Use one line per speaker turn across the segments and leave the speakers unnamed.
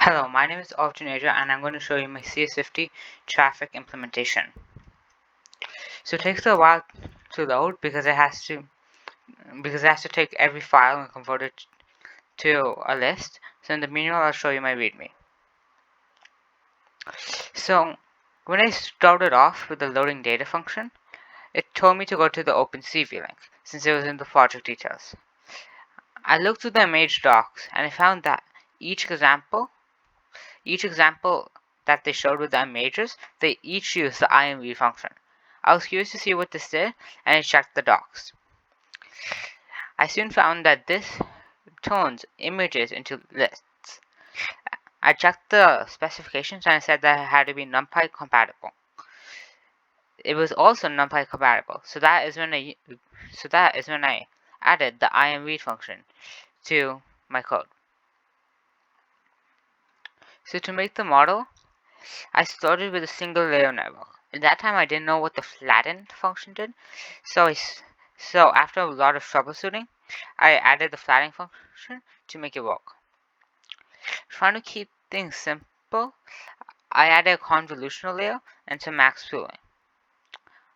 Hello, my name is Aarav Juneja and I'm going to show you my CS50 traffic implementation. So it takes a while to load because it has to take every file and convert it to a list. So in the meanwhile, I'll show you my README. So when I started off with the loading data function, it told me to go to the OpenCV link since it was in the project details. I looked through the image docs and I found that each example that they showed with the images, they each use the IMV function. I was curious to see what this did, and I checked the docs. I soon found that this turns images into lists. I checked the specifications and it said that it had to be NumPy compatible. It was also NumPy compatible, so that is when I added the IMV function to my code. So to make the model, I started with a single layer network. At that time, I didn't know what the flatten function did, so after a lot of troubleshooting, I added the flattening function to make it work. Trying to keep things simple, I added a convolutional layer and some max pooling.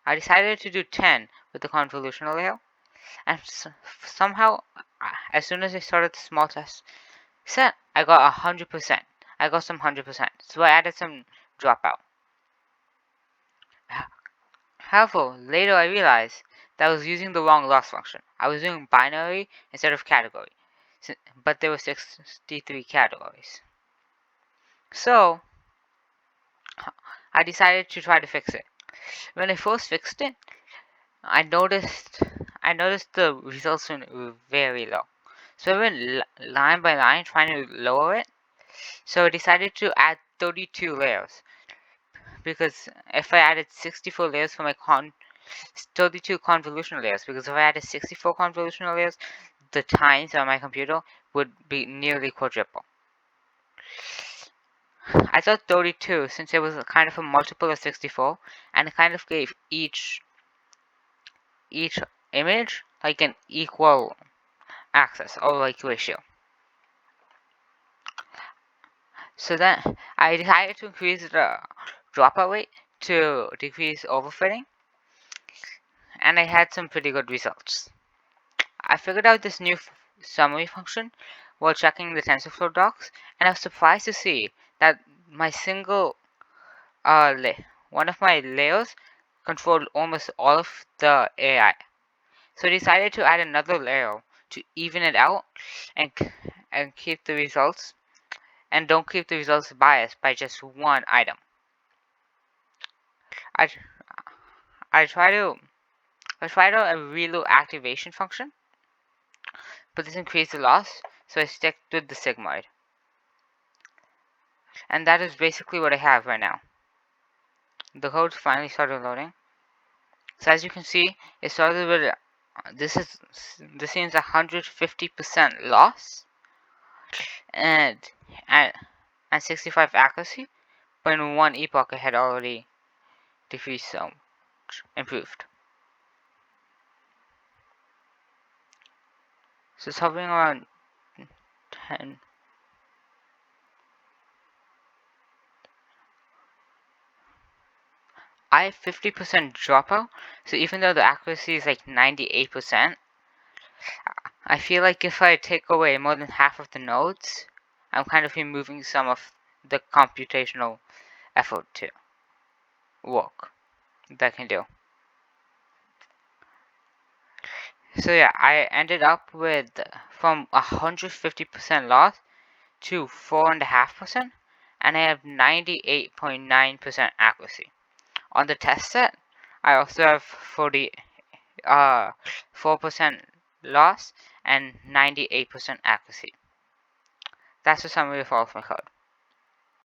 I decided to do 10 with the convolutional layer, and somehow, as soon as I started the small test set, I got 100%. I got some 100%, so I added some dropout. However, later I realized that I was using the wrong loss function. I was doing binary instead of category, but there were 63 categories. So I decided to try to fix it. When I first fixed it, I noticed the results were very low. So I went line by line trying to lower it. So I decided to add 32 layers, because if I added 64 layers for my 32 convolutional layers, because if I added 64 convolutional layers, the times on my computer would be nearly quadruple. I thought 32 since it was a kind of a multiple of 64, and it kind of gave each image like an equal access or like ratio. So then I decided to increase the dropout rate to decrease overfitting, and I had some pretty good results. I figured out this new summary function while checking the TensorFlow docs, and I was surprised to see that my single one of my layers controlled almost all of the AI. So I decided to add another layer to even it out and keep the results, and don't keep the results biased by just one item. I tried a reload activation function, but this increased the loss, so I stuck with the sigmoid. And that is basically what I have right now. The code finally started loading. So as you can see, it started with this seems 150% loss and 65 accuracy, but in one epoch it had already decreased, so improved. So it's hovering around 10. I have 50% dropout, so even though the accuracy is like 98%, I feel like if I take away more than half of the nodes, I'm kind of removing some of the computational effort to work that I can do. So yeah, I ended up with from 150% loss to 4.5%, and I have 98.9% accuracy. On the test set, I also have 4% loss and 98% accuracy. That's the summary of all of my code.